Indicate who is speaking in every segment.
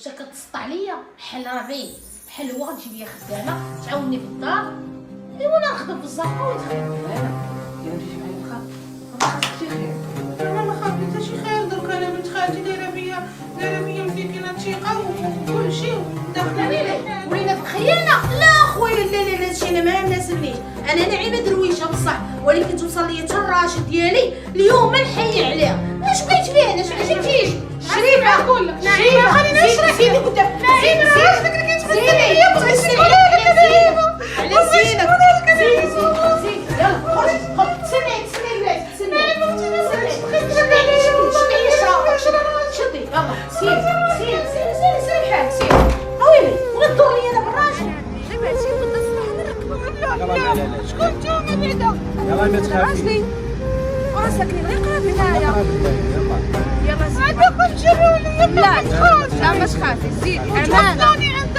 Speaker 1: شتا كتسط عليا بحال ربي بحال هو غتجي ليا خدامه تعاوني في الدار ايوا انا نخدم في الزنقه ويتخدم
Speaker 2: انا مشيتي معايا نخاف شي خير. انا ما خاف حتى شي خير. درك انا بنت خالتي دايره بيا مسكينه ثقه وكلشي وداخله لي
Speaker 1: ولينا في خيانه. لا خويا لا هادشي انا ما ناسبنيش. انا نعيمه درويشه بصح ولكن توصل لي حتى الراشد ديالي اليوم نحيي عليها. اش بغيت فيه انا؟ اش عجبتيش؟ شريفه
Speaker 2: نقول لك
Speaker 1: نعيمه
Speaker 2: خليني نشرح
Speaker 1: سيدي قدام
Speaker 2: نعيمه راسك اللي كتمثل عليا بغيت نقول لك
Speaker 1: على سيدك يلا خرج تسني البلاد تسني شدي يلا سير بحالك سير ويلي ولا تدور لي انا بالراجل
Speaker 3: دابا هادشي غدا الصباح نركبو. لا شكون نتوما بعدا؟
Speaker 4: يلا ما تخافيش.
Speaker 3: راجلي ورا ساكنين غير قراب هنايا. يلا زيد
Speaker 2: عندكم جروني
Speaker 3: لا تخافش. لا ما تخافي زيد امانه
Speaker 2: عند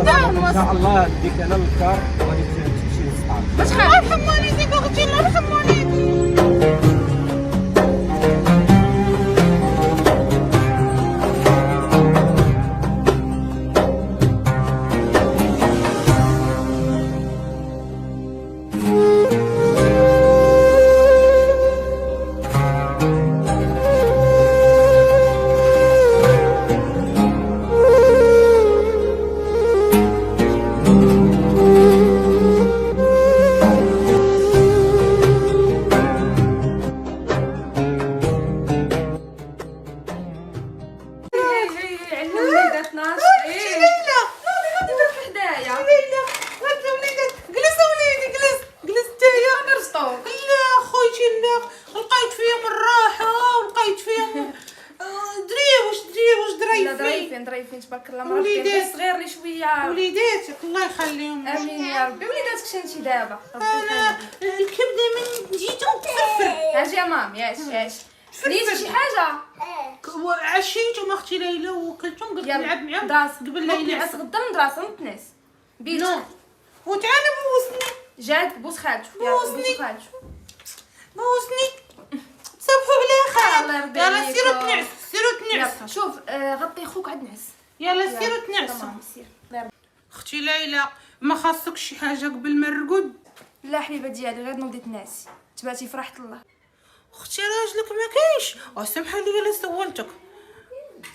Speaker 2: المهم
Speaker 4: ان شاء الله نديك انا للكار وغادي تمشي للسطار.
Speaker 3: ما تخافي.
Speaker 2: رحم والديك اختي الله يرحم والديك.
Speaker 3: ضريفين تبارك الله. مراتي صغير لي شويه.
Speaker 2: وليداتك الله يخليهم.
Speaker 3: امين يا ربي. وليداتك شنتي دابا؟
Speaker 2: انا الكبده من جيتو متفرفر.
Speaker 3: اجي يا مام ياش نيتي شي حاجه؟
Speaker 2: عشيتو مع اختي ليلى وكلتهم قلت نلعب معاهم
Speaker 3: دراس
Speaker 2: قبل لا
Speaker 3: ينعس غدا المدرسه نتنس بيتك.
Speaker 2: وتعالى بوسني
Speaker 3: جات بوس خالتو.
Speaker 2: بوسني.
Speaker 3: خالتو
Speaker 2: بوسني تصبحوا على خير.
Speaker 3: الله يرضي
Speaker 2: يلا
Speaker 3: عليك.
Speaker 2: سيروا تنعس سيروا تنعس.
Speaker 3: شوف غطي خوك عاد نعس.
Speaker 2: يلا سيروا تنعسوا.
Speaker 3: تمام سير.
Speaker 2: اختي ليلى ما خاصك شي حاجه قبل ما نرقد؟
Speaker 3: لا حبيبه ديالي غير نوضي تنعسي تباتي في راحه الله.
Speaker 2: اختي راجلك ما كاينش. سمح لي الا سولتك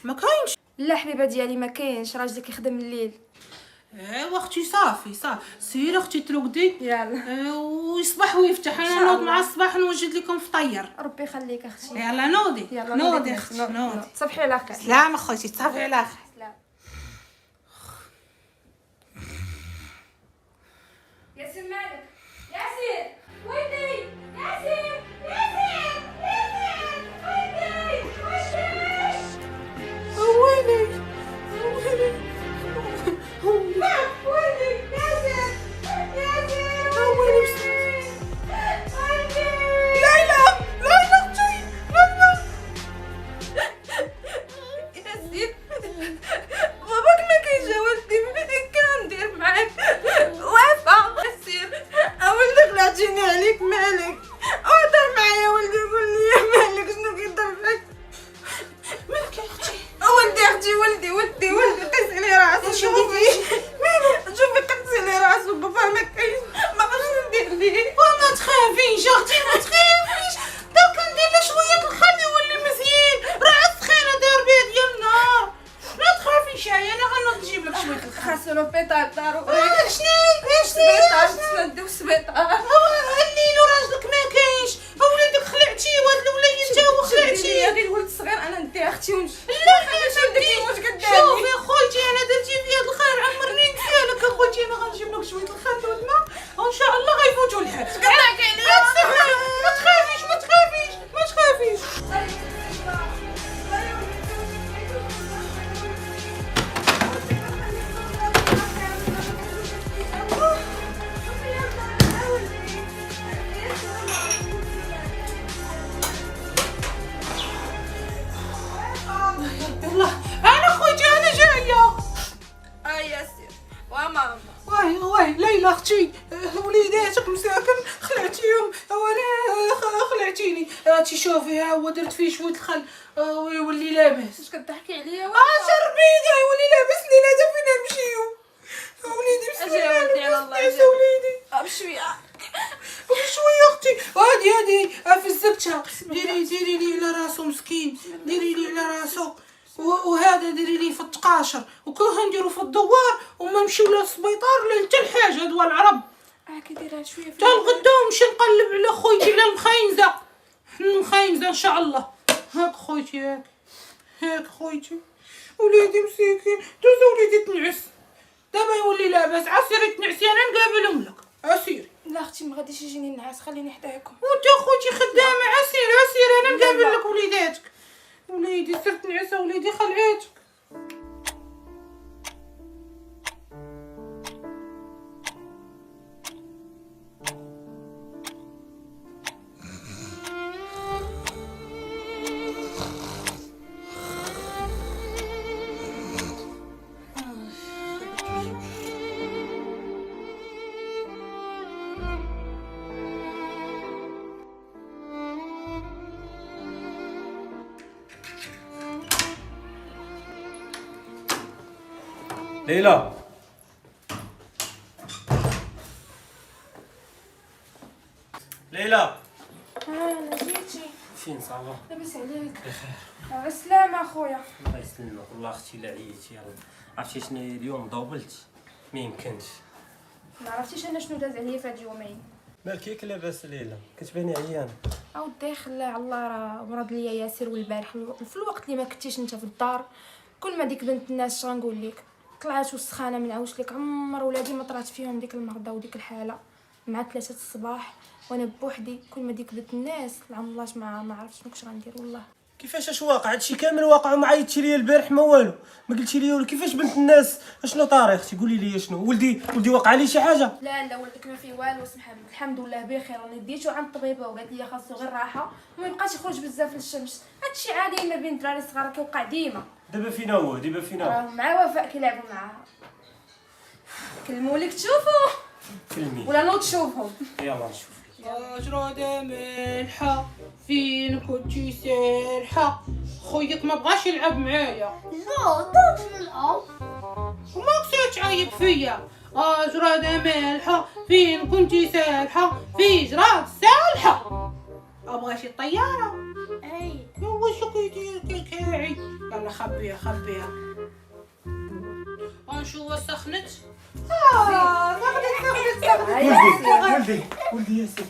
Speaker 2: ما كاينش.
Speaker 3: لا حبيبه ديالي ما كاينش راجلك يخدم الليل.
Speaker 2: ايوا اختي صافي سيري اختي ترقدي.
Speaker 3: يلا
Speaker 2: ويصبح ويفتح. انا نوض مع الصباح نوجد لكم فطير.
Speaker 3: ربي يخليك اختي.
Speaker 2: يلا نوضي نوضي
Speaker 3: نعس.
Speaker 2: اختي نوضي.
Speaker 3: تصبحي على خير.
Speaker 2: سلام اخوتي تصافي على خير.
Speaker 3: سلام. ياسين مالك؟ ياسين ويني؟ ياسين باباك ما كاينش ولدي. كندير معاك وافا سير اولدي خلعتيني عليك مالك. اهضر معايا ولدي قول لي مالك شنو كيدير فيك؟
Speaker 2: مالك يا اختي؟
Speaker 3: ولدي قيسي لي راسو. شوفي قيسي لي راسو. بابا ما كاينش ما بغيتش ندير ليه.
Speaker 2: ما تخافيش اختي ما تخافيش. دوك ندير له شويه الخل يولي مزيان. راه سخينه دار بها ديال النهار. ما تخافيش انا غنوض نجيب لك شويه الخل.
Speaker 3: خاصو لوبيطال دارو.
Speaker 2: شنو
Speaker 3: نديو السبيطار.
Speaker 2: الليل وراجلك ما كاينش. وليدك خلعتيه وهاد الوليد تا هو خلعتيه.
Speaker 3: غير الولد الصغير انا ندي اختي ونمشي.
Speaker 2: لا واش شوفي خويتي انا درتي فيا الخير عمرني نسالك اخوتي. انا غنجيب لك شويه الخل والماء وان شاء الله غيفوتوا الحال. ما تخافيش. يلا انا خويتي انا جايه.
Speaker 3: ياسين وماما.
Speaker 2: واي ليلى اختي وليداتك مساكن خلعتيهم. وانا خلعتيني. هاتي شوفي ها هو درت فيه شويه الخل ويولي لاباس.
Speaker 3: واش كتضحكي عليا؟
Speaker 2: شربيني يولي مسكتها. ديري لي على راسو مسكين، ديري لي على راسو. وهذا ديري لي في التقاشر، وكلها نديرو في الدوار وما نمشيو لا للسبيطار لا حتى لحاجه. هادو العرب
Speaker 3: كي دايره شويه
Speaker 2: حتى الغدا ونمشي نقلب على خويتي على المخاينزه. المخاينزه ان شاء الله. هاك خويتي، هاك خويتي. وليدي مسكين دوز وليدي تنعس، دابا يولي لاباس. عسيري تنعسي انا نقابلهم لك. عسيري.
Speaker 3: لا اختي ما غاديش يجيني نعاس، خليني حداكم.
Speaker 2: وانت خوتي خدامه. عسيري انا نقابل لك وليداتك. وليدي سرت نعسه وليدي خلعاتك.
Speaker 4: ليلى ليلى
Speaker 3: انا جيتي.
Speaker 4: فين صافا؟
Speaker 3: لاباس عليك؟ بخير. السلامة اخويا.
Speaker 4: الله يسلمك. والله اختي لا عييتي يلا. عرفتي شنو اليوم ضوبلت؟ ما يمكنش.
Speaker 3: ما عرفتيش انا شنو داز عليا في هاد اليومين.
Speaker 4: مالك ياك لاباس ليلى؟ كتباني عيانه.
Speaker 3: اودي خلاه الله، راه مرض ليا ياسر. والبارح في الوقت اللي ما كنتيش انت في الدار، كل ما ديك بنت الناس شغنقول لك طلعت وسخانه من عاوش لك. عمر ولادي ما طرات فيهم ديك المرضى وديك الحاله مع 3 الصباح وانا بوحدي. كل ما ديك بنت الناس العملاش ما عرفت شنو كنت غندير. والله
Speaker 4: كيفاش اش واقع؟ هادشي كامل واقع وما عيطتي ليا البارح ما والو، ما قلتي لي كيفاش بنت الناس؟ اشنو طاري اختي؟ قولي لي شنو. ولدي وقع لي شي حاجه؟
Speaker 3: لا ولدك ما فيه والو. اسم محمد الحمد لله بخير. راني ديتو عند الطبيبه وقالت لي خاصو غير راحه وما يبقاش يخرج بزاف للشمس. هادشي عادي ما بين الدراري الصغار، كيوقع ديما.
Speaker 4: دابا فينا هو؟
Speaker 3: راه مع وفاء كيلعبوا معاها. كلمولك تشوفوا
Speaker 4: فيلمي
Speaker 3: ولا نوض تشوفهم؟
Speaker 4: يلا نشوف.
Speaker 2: جرادة ملحة فين كنتي سارحة؟ خويك ما بغاش يلعب معايا.
Speaker 1: لا طاط نلعب.
Speaker 2: وما كنتي تعيط فيا. جرادة ملحة فين كنتي سارحة؟ في جراد سالحة. ابغاشي الطيارة.
Speaker 1: اي
Speaker 2: واش كيدير كيكاعي؟ يلا خبيها. ونشوف سخنت.
Speaker 4: ولدي ياسر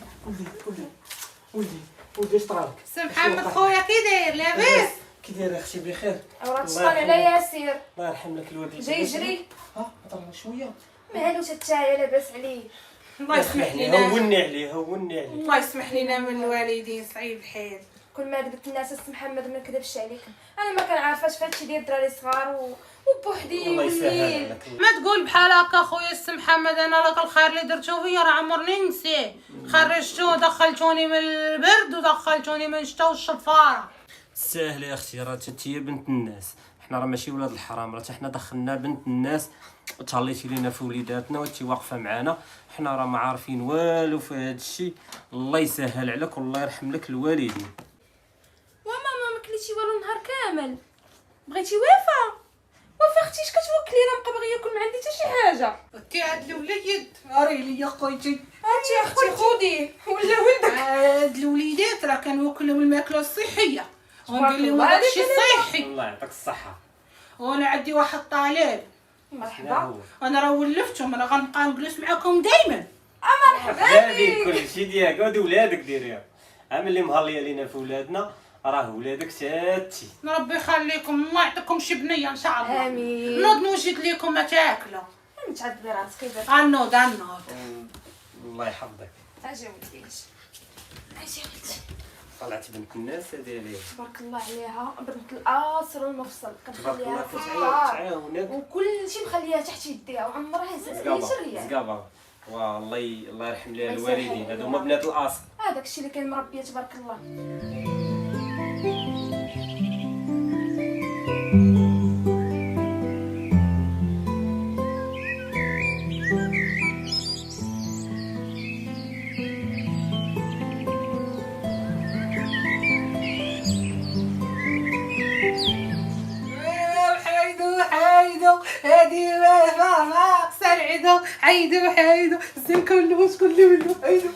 Speaker 4: ولدي اش طرالك؟
Speaker 2: سي محمد خويا كي داير؟ لاباس؟
Speaker 4: كي داير اختي؟ بخير.
Speaker 3: راه تشطن على ياسر
Speaker 4: الله يرحم لك الوالد.
Speaker 3: جاي يجري.
Speaker 4: طلع شويه.
Speaker 3: مالو تتايا لاباس عليه.
Speaker 2: الله يسمح لينا.
Speaker 4: هوني عليه.
Speaker 2: الله يسمح لينا من الوالدين. صعيب الحال.
Speaker 3: كل ما قلت الناس اسم محمد ما نكذبش عليك، انا ما كنعرفاش فهادشي ديال الدراري صغار وبوحدي
Speaker 4: الله يسهل
Speaker 3: والليل.
Speaker 4: عليك.
Speaker 2: ما تقول بحال هكا خويا السي محمد. انا لك الخير اللي درتو فيا راه عمرني نسيه. خرجتو دخلتوني من البرد ودخلتوني من الشتا والشفاره.
Speaker 4: ساهله يا اختي، راه انتي بنت الناس. حنا راه ماشي ولاد الحرام، راه حنا دخلنا بنت الناس وتهليتي لينا في وليداتنا وانتي واقفه معانا. حنا راه ما عارفين والو في هذا الشيء. الله يسهل عليك والله يرحم لك الوالدين.
Speaker 3: وماما ما كليتي والو نهار كامل. بغيتي وفاء اختي اش كتوكلي؟ راه مبقى باغي ياكل ما عندي حتى شي حاجه.
Speaker 2: انتي هاد الوليد راه ليا خويتي.
Speaker 3: هاتي اختي خودي ولا ولدك.
Speaker 2: هاد الوليدات راه كنوكل لهم الماكله الصحيه وندير لهم
Speaker 3: الله
Speaker 2: داكشي
Speaker 3: عليك
Speaker 2: صحي.
Speaker 4: الله يعطيك الصحه.
Speaker 2: وانا عندي واحد الطالب.
Speaker 3: مرحبا.
Speaker 2: انا راه ولفتهم، راه غنبقى نجلس معاكم دائما.
Speaker 3: مرحبا بك.
Speaker 4: كلشي ديالك ودي ولادك ديريها. عامل اللي مهليه لينا في ولادنا راه ولادك تاتي.
Speaker 2: ربي يخليكم. الله يعطيكم شي بنيه ان شاء الله.
Speaker 3: امين.
Speaker 2: نوض نوجد لكم ما تاكلوا.
Speaker 3: متعذبي راسك كيفاش؟
Speaker 2: غنوض.
Speaker 4: الله يحفظك.
Speaker 3: اجي ولدي اجي ولدي.
Speaker 4: طلعت بنت الناس هذه عليها.
Speaker 3: تبارك الله عليها بنت الاصل والمفصل.
Speaker 4: تبارك الله
Speaker 3: كتخليها في
Speaker 4: كتعاونك
Speaker 3: الدار
Speaker 4: تعاونك.
Speaker 3: وكل شيء مخليها تحت يديها وعمرها زرية.
Speaker 4: زقابه. والله الله يرحم لها
Speaker 3: الله
Speaker 4: الوالدين.
Speaker 3: يسهل
Speaker 4: هادو هما بنات الاصل.
Speaker 3: هذاك الشيء اللي كان مربيه تبارك الله.
Speaker 2: حيدو هادي وفاء ما قصر بعدا عايده وحايده زين كله عايده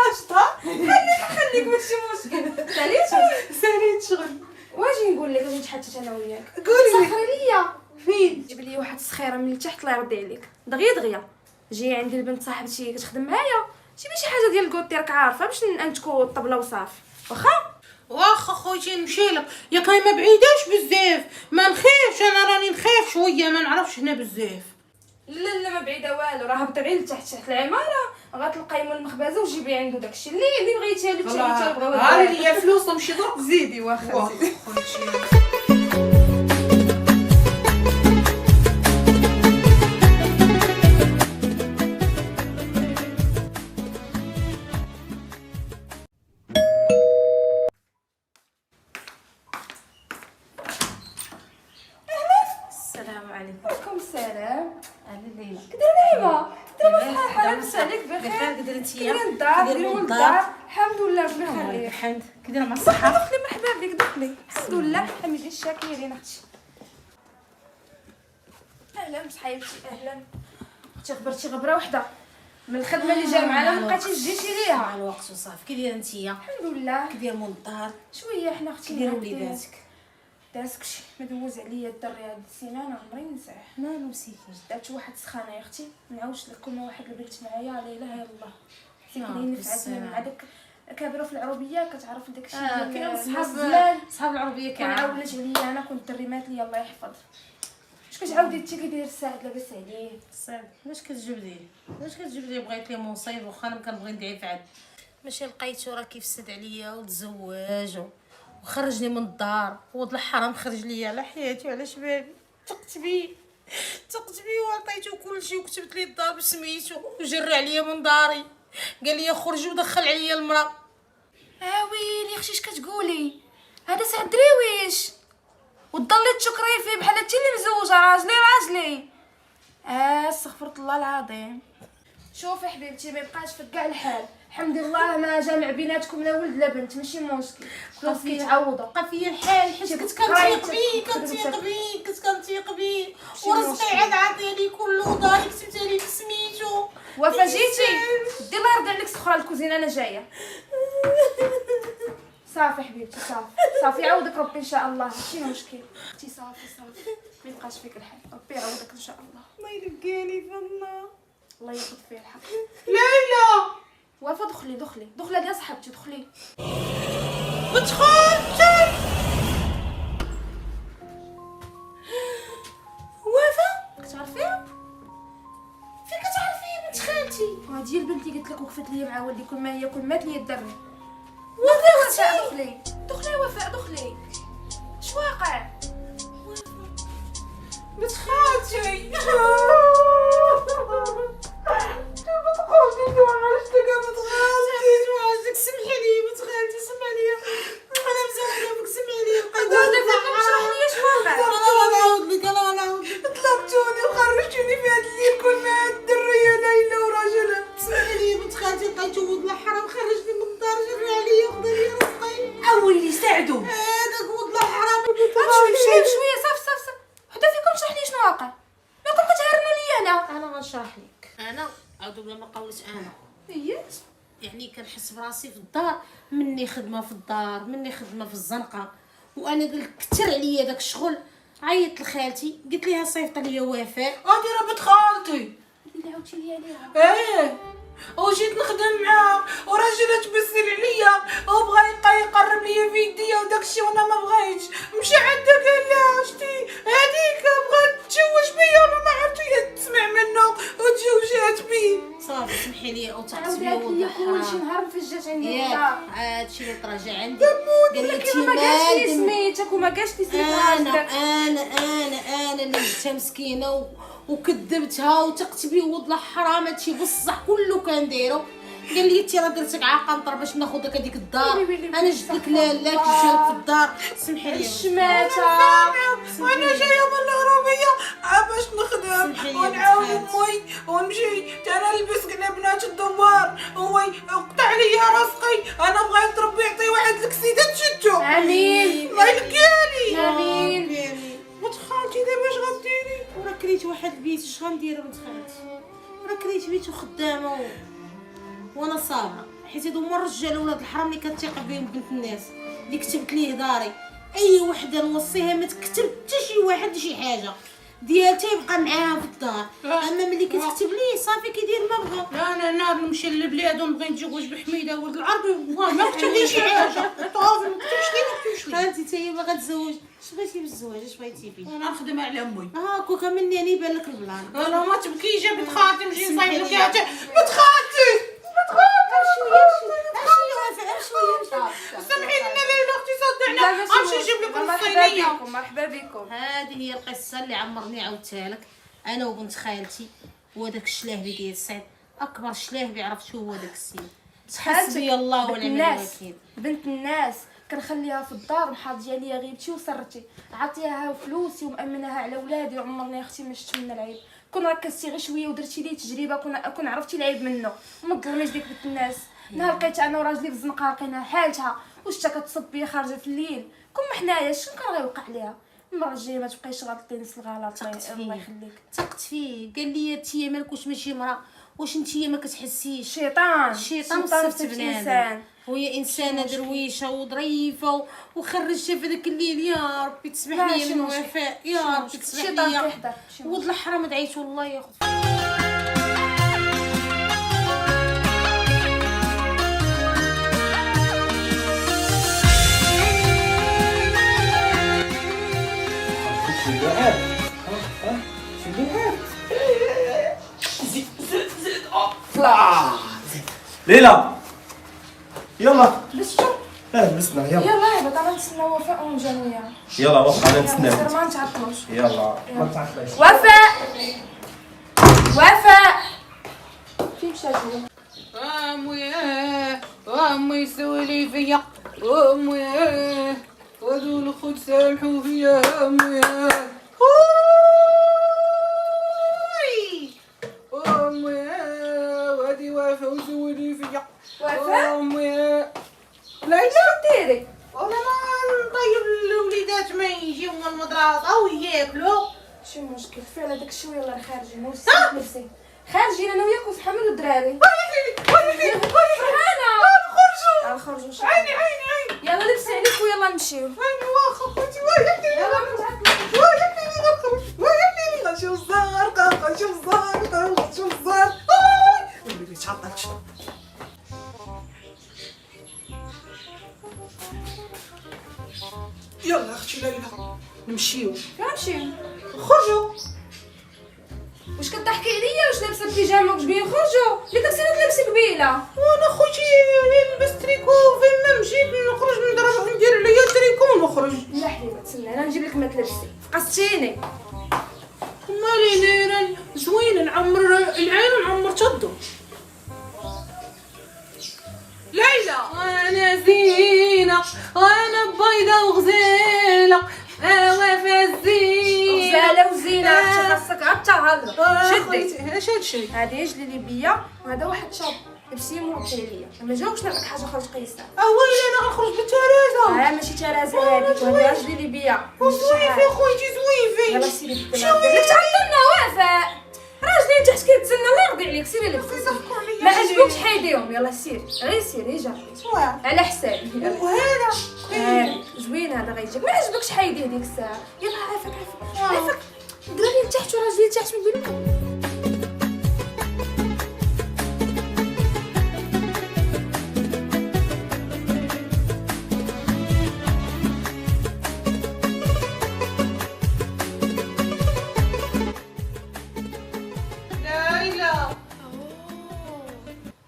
Speaker 2: ناشطه خليك ماشي مشكل ساليت شغل.
Speaker 3: واجي نقول لك واش نتحدث انا وياك.
Speaker 2: قولي لي
Speaker 3: سخري ليا
Speaker 2: فين
Speaker 3: جيب لي واحد السخيره من التحت الله يرضي عليك دغيا جي عندي البنت صاحبتي كتخدم معايا جيبي شي حاجه ديال الكوتي راك عارفه باش ننتكو الطبله وصافي
Speaker 2: واخا خوتي نمشيلك يا كاين ما بعيداش بزاف ما نخافش انا راني نخاف شويه ما نعرفش هنا بزاف.
Speaker 3: لا ما بعيده والو راه هبطي غير لتحت العماره غتلقاي مول المخبزه وجيبي عنده داكشي اللي بغيتي اللي تبغيو.
Speaker 2: هاني ليا الفلوس ومشي درك زيدي واخا
Speaker 1: السلام عليكم.
Speaker 3: عليكم السلام.
Speaker 1: اهلا ليلى.
Speaker 3: كدير نعيمه صحه لاباس عليك بخير
Speaker 1: كي دايره انت؟
Speaker 3: كاين الدار ديال الدار الحمد لله ربي يخليك.
Speaker 1: الحمد كي دايره مع
Speaker 3: صحه
Speaker 1: الصحه؟
Speaker 3: دخلي مرحبا بك دخلي الحمد لله حميدي الشاكرين اختي. اهلا بصحيبتي اهلا اختي خبرتي غبره وحده من الخدمه اللي جايه معنا ما بقيتيش جيتي ليها.
Speaker 1: مع الوقت وصافي. كي دايره انت؟
Speaker 3: الحمد لله
Speaker 1: كي داير مول الدار؟
Speaker 3: شويه حنا اختي
Speaker 1: كي دايروا وليداتك؟
Speaker 3: دازكشي مدوز عليا الدري هاد السيمانه عمري ننساه.
Speaker 1: مالو مسيكين؟
Speaker 3: درت واحد السخانه يا اختي ما نعاودش لك كل واحد البنت معايا لا اله الا الله
Speaker 1: يا
Speaker 3: تكوني
Speaker 1: ربي
Speaker 3: نفعتني
Speaker 1: السلام.
Speaker 3: مع داك كابره في العروبيه كتعرف داكشي
Speaker 1: كاين
Speaker 3: صحاب
Speaker 1: صحاب العربيه
Speaker 3: كنعاولت عليا انا كنت دري مات لي الله يحفظ. اش كتعاودي انت كدير الساعد لاباس عليه؟
Speaker 1: صافي. علاش كتجبدي؟ بغيت لي مصيب واخا انا كنبغي ندعي فعل ماشي لقيتو راه كيفسد عليا وتزوج وخرجني من الدار ولد الحرام خرج ليا على حياتي وعلى شبابي. تقت بيه وعطيتو كلشي وكتبت لي الدار بسميتو وجرى عليا من داري قال لي خرجي ودخل عليا المراه.
Speaker 3: ويلي اختي اش كتقولي هذا سعد درويش وتضلي تشكري فيه بحال انت اللي مزوجه راجلي استغفرت الله العظيم. شوفي حبيبتي ما يبقاش في كاع الحال الحمد لله ما جامع بيناتكم لا ولد لا بنت ماشي مشكل فلوس كيتعوضوا
Speaker 1: بقى فيا الحال حيت كنت كنتيق بيه ورزقي عاد عطيني كله وداري كتبتها لي بسميتو.
Speaker 3: وفا جيتي دي الله يرضي عليك سخره الكوزينه انا جايه. صافي حبيبتي صافي يعوضك ربي ان شاء الله ماشي مشكل اختي صافي ما يبقاش فيك الحال ربي يعوضك ان شاء الله.
Speaker 1: الله يلقاني في الله.
Speaker 3: الله ياخذ فيه الحق.
Speaker 2: لا
Speaker 3: وفا دخلي يا صاحبتي دخلي.
Speaker 2: بتخالتي
Speaker 3: وفا كتعرفيها؟
Speaker 1: فين كتعرفي بنت خالتي؟
Speaker 3: هادي البنت اللي قلت لك وقفت ليا مع ولدي كل ما هي كل مات ليا الدري.
Speaker 1: وفاء
Speaker 3: دخلي وفاء دخلي. اش واقع؟
Speaker 2: بنت خالتي سمحي لي بنت خالتي سمحي لي انا مزوجه بك سمحي لي
Speaker 3: اشرح لي اش واقع.
Speaker 2: انا نعاود لك طلبتوني وخرجتوني في هاد الليل كل ما هاد الدريه ليلى وراجلها.
Speaker 1: سمحي لي بنت خالتي لقيتو ولد الحرام خرجني من الدار جري عليا وخدا لي رزقي.
Speaker 2: ويلي ساعدو
Speaker 1: هذاك ولد الحرام
Speaker 3: شويه صافي حتى فيكم اشرح لي شنو واقع ماكم كتهرنوا لي
Speaker 1: انا غنشرح لك. انا عاودوا بلا ما قولت انا
Speaker 3: انا
Speaker 1: يعني كنحس براسي في الدار مني خدمه في الدار مني خدمه في الزنقه وانا قلت كثر عليا داك الشغل. عيطت لخالتي قلت ليها صيفط ليا وفاء.
Speaker 2: هادي راه بنت خالتي
Speaker 3: اللي عاودتي لي عليها.
Speaker 2: وجيت نخدم معاه وراجل تبسل عليا وبغى يقرب ليا في يديا وداكشي وانا ما بغيتش. مشى عندها قال لها شتي هذيك بغات تتزوج بيا ولا ما عرفتو هي تسمع منه وتزوجات بيه.
Speaker 1: صافي سمحي لي او تقسمي
Speaker 3: عاودات
Speaker 1: ولد
Speaker 3: لي كلشي
Speaker 1: الحرام.
Speaker 3: نهار فجات عندي
Speaker 1: ياك
Speaker 3: الدار.
Speaker 1: هادشي اللي تراجع عندي قال لي
Speaker 3: ما قالش لي
Speaker 1: تيمال
Speaker 3: سميتك وما قالش لي
Speaker 1: انا
Speaker 3: سميتك.
Speaker 1: اللي جبتها مسكينه وكذبتها وثقت بيه ولد الحرام. هادشي بصح كله كان دايرو. قال لي انت راه درتك عاقنطر باش ناخذك هذيك الدار. انا جبت لك لالا كجالك في الدار. سمحي لي
Speaker 3: الشماته
Speaker 2: وانا جايه من الهروبيه باش نخدم ونعاون امي ونمشي انا نلبس كنا بنات الدوار هو يقطع لي رزقي. انا بغيت ربي يعطي واحد الكسيده تشدو.
Speaker 3: امين
Speaker 2: الله يلقاني.
Speaker 3: امين.
Speaker 2: بنت خالتي دابا اش غديري؟
Speaker 1: وراه كريت واحد البيت اش غندير بنت خالتي؟ راه كريت بيت وخدامه وانا صابره، حيت هادو هما الرجال ولاد الحرام اللي كتثيق بهم بنت الناس اللي كتبت ليه داري. اي وحده نوصيها ما تكتب حتى شي واحد شي حاجه ديالتها يبقى معاها في الدار، اما ملي كتكتب ليه صافي كيدير ما بغا.
Speaker 2: لا انا نهار نمشي للبلاد ونبغي نتزوج بحميده ولد العربي ما كتب لي شي حاجه، طافي ما كتبش لي.
Speaker 1: خالتي حتى هي باغا تزوج، اش بغيتي بالزواج؟ اش بغيتي فيه؟
Speaker 2: انا نخدم على امي.
Speaker 1: كوكا مني يعني يبان لك البلان.
Speaker 2: انا ما تبكيش يا بنت خالتي، نمشي نصايب لك يا بنت خالتي. سامحيني ليلى اختي صدعنا، غنمشي نجيب لكم الصينيه.
Speaker 3: مرحبا بكم.
Speaker 1: هذه هي القصه اللي عمرني عاودتها لك انا وبنت خالتي، وهذاك الشلاهبي ديال الصيد اكبر شلاهبي عرفتو هو داك السيد. حسبي الله ونعم الوكيل.
Speaker 3: بنت الناس كنخليها في الدار محاضيه ليا غيبتي وسرتي، عطيها فلوسي ومأمناها على ولادي، وعمرني اختي ما شفت منها العيب. كون ركزتي غير شويه ودرتي لي تجربه كون عرفتي العيب منه. وما تظلميش ديك بنت الناس. نهار لقيت انا وراجلي في الزنقه لقينا حالتها وشتا كتصب بيا خارجه في الليل، كون حنايا شنو كان غيوقع ليها؟ المره الجايه ما تبقايش غلطتي نفس الغلط. الله يخليك.
Speaker 1: ثقت فيه، قال لي انتيا مالكوش ماشي مرا، واش انتيا ما كتحسيش؟
Speaker 3: الشيطان
Speaker 1: وصفت
Speaker 3: في
Speaker 1: بنادم،
Speaker 3: الانسان.
Speaker 1: وهي انسانه درويشه وظريفه وخرجتها في ذاك الليل. يا ربي تسمح لي من وفاء، يا ربي تسمح
Speaker 3: الشيطان
Speaker 1: لي.
Speaker 3: كيحضر.
Speaker 1: ولد الحرام دعيت والله يا اختي.
Speaker 5: ليلى يلا
Speaker 3: لبستو؟
Speaker 5: لبسنا يلا
Speaker 3: يلا هبط، انا نتسنى وفاء ونجانية.
Speaker 5: يلا وقع انا نتسنى
Speaker 3: ما نتعطلوش.
Speaker 5: يلا ما تعطليش.
Speaker 3: وفاء وفاء فين مشات هي؟
Speaker 2: امي سوي لي فيا، امي هادو الخوت سامحوا فيا، امي امي وهادي وفاء وسوي لي فيا.
Speaker 3: وفاء
Speaker 2: امي
Speaker 3: لا ديري
Speaker 2: وانا ما نطيب الوليدات ما يجيو من المدرسه وياكلوا.
Speaker 3: شي مشكل فعلا داك الشويه الله خارجي مو سيت نفسي خارجين انا وياك وصحابي والدراري. فرحانه خرجوا
Speaker 2: عيني
Speaker 3: يلا لبسي عليك ويلا نمشيو.
Speaker 2: عيني واخا خوتي وياك
Speaker 3: يلا ما تعطلوش.
Speaker 2: شوف الزهر شوف الزهر شوف الزهر. ولي تعطلت. يلا اختي ليلى نمشيو.
Speaker 3: فين نمشيو؟
Speaker 2: خرجوا.
Speaker 3: واش كضحكي عليا؟ واش لابسه بيجامه واش بين نخرجوا؟ اللي كنتي تلبسي قبيله.
Speaker 2: وانا خوتي لبست تريكو فين ما مشيت نخرج نضرب ندير عليا تريكو ونخرج.
Speaker 3: لا حبيبه تسنى انا نجيب لك ما تلبسي قصتيني.
Speaker 2: مالي ليلى زوينه نعمر العين ونعمر تدو. ليلى انا زينه وانا بيضه وغزاله وفاء الزينه
Speaker 3: غزاله وزينه اختي خاصك عاد تهضر. شدي
Speaker 2: اش هادشي؟
Speaker 3: هذه جليبيه وهذا واحد شاب لبسي موطي ليا ما جاوبش نعطيك حاجه خرج قيسه.
Speaker 2: ويلي انا غنخرج بالترازه.
Speaker 3: ماشي ترازه هذيك وهذه جليبيه
Speaker 2: زويفي خويتي زويفي.
Speaker 3: يلا سيري لك تعطلنا وفاء راجلين تحت كيتسنى الله يرضي عليك. سيري لبسي ما عجبوكش حيديهم. يلا سير غير سيري جربي على حسابي.
Speaker 2: وهذا
Speaker 3: زوين هذا غيجيك ما عجبكش حيديه ديك الساعه. يلا عافاك دراري تحت وراجلين تحت ما نقول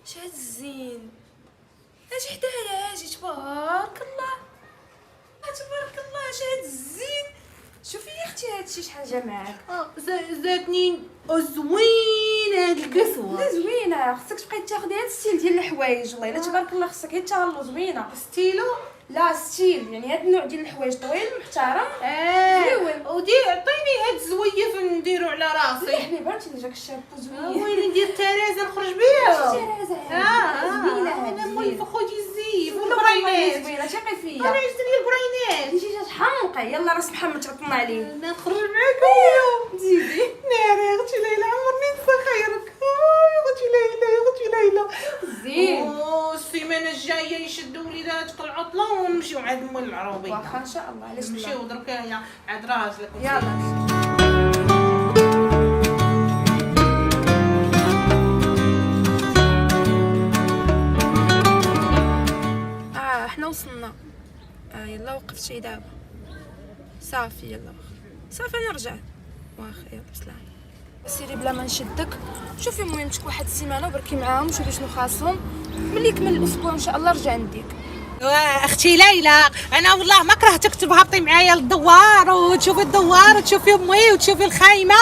Speaker 3: شاد الزين اجي حدايا اجي تبارك الله تبارك الله شاد الزين. شوفي يا اختي هادشي شحال جا معاك.
Speaker 2: زادني زوينه هاد القسوه.
Speaker 3: لا زوينه خصك تبقاي تاخدي هاد الستيل ديال الحوايج. والله الا تبارك الله خصك غير تهلو زوينه
Speaker 2: ستيلو.
Speaker 3: لا ستيل يعني هاد النوع ديال الحوايج طويل محترم زوين.
Speaker 2: ودي عطيني هاد الزويف نديرو على
Speaker 3: يا
Speaker 2: راسي.
Speaker 3: حبيبه انت اللي جاك الشاب زوين.
Speaker 2: وين ندير ترازه نخرج بها.
Speaker 3: زوينه
Speaker 2: انا
Speaker 3: هادي
Speaker 2: مول خوتي الزيف
Speaker 3: والبرينات
Speaker 2: والبرينات.
Speaker 3: زوينه ثقي فيا.
Speaker 2: انا عجبني البرينات.
Speaker 3: انتي جات حمقي. يلا راس محمد تعطلنا عليه.
Speaker 2: نخرج معاك اليوم.
Speaker 3: زيدي
Speaker 2: ناري عند مول العروبيه.
Speaker 3: واخا ان شاء الله، علاش لا.
Speaker 2: نمشيو درك يا عند راجلك.
Speaker 3: يلا حنا وصلنا. يلا وقفت شي دابا صافي. يلا صافي نرجع واخا. يلا سلام. سيري بلا ما نشدك، شوفي المهم تكون واحد السيمانه وبركي معاهم، شوفي شنو خاصهم، ملي يكمل الاسبوع ان شاء الله رجع نديك.
Speaker 2: اختي ليلى، انا والله ما كرهتك تبهبطي معايا للدوار وتشوفي الدوار وتشوفي امي وتشوفي الخيمه،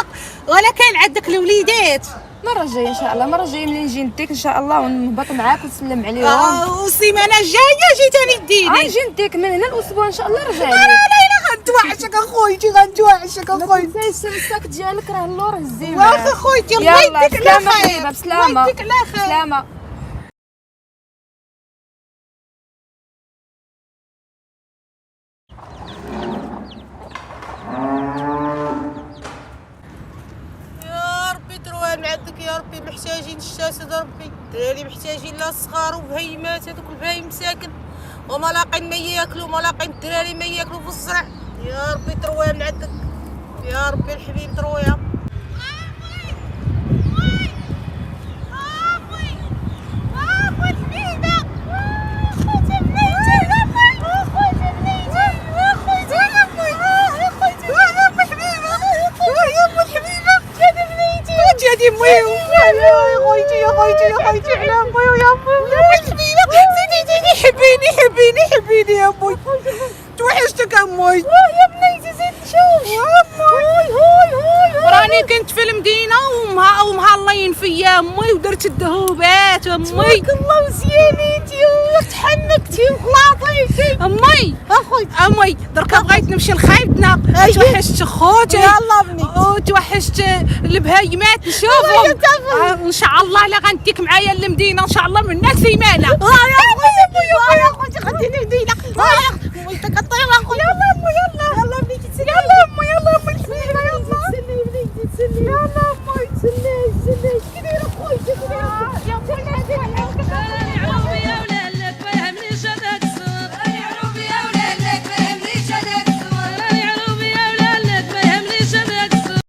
Speaker 2: ولا كاين عندك الوليدات.
Speaker 3: المره الجايه ان شاء الله، المره الجايه ملي نجي نديك ان شاء الله ونهبط معاك ونسلم عليهم.
Speaker 2: والسيمانه الجايه جيتاني ديني.
Speaker 3: غنجي نديك من هنا الاسبوع ان شاء الله رجع
Speaker 2: انا ليلى غنتوحشك اخويتي، غنتوحشك اخويتي.
Speaker 3: الساك ديالك راه اللور هزينا.
Speaker 2: واخا خويتي الله يديك على خير.
Speaker 3: بسلامه
Speaker 2: الله يديك على خير.
Speaker 3: بسلامه.
Speaker 2: يا ربي تروان عندك يا ربي، محتاجين الشاسد ربي، الدراري محتاجين لا الصغار وبهيمات، هذوك البهايم مساكن وما لاقين ما ياكلوا، ما لاقين الدراري ما ياكلوا في الزرع. يا ربي تروان عندك يا ربي الحبيب ترويا. يا امي يا خويتي يا خويتي يا خويتي على امي يا امي يا الحبيبه، زيدي حبيني يا امي، توحشتك امي. يا بنيتي زيد نشوف يا امي. راني كنت في المدينه ومهالين فيا امي، ودرت الذهوبات امي. تبارك الله مزيانيتي وتحنكتي وخلاطيتي امي. امي دركا بغيت نمشي لخايبتنا، توحشت خوتي يلا بني، وتوحشت البهايمات نشوفهم. ان شاء الله لا غنديك معايا للمدينه ان شاء الله من الناس سيمانه. يا خويا يا خويا خديني مدينه. ويلتك الطيره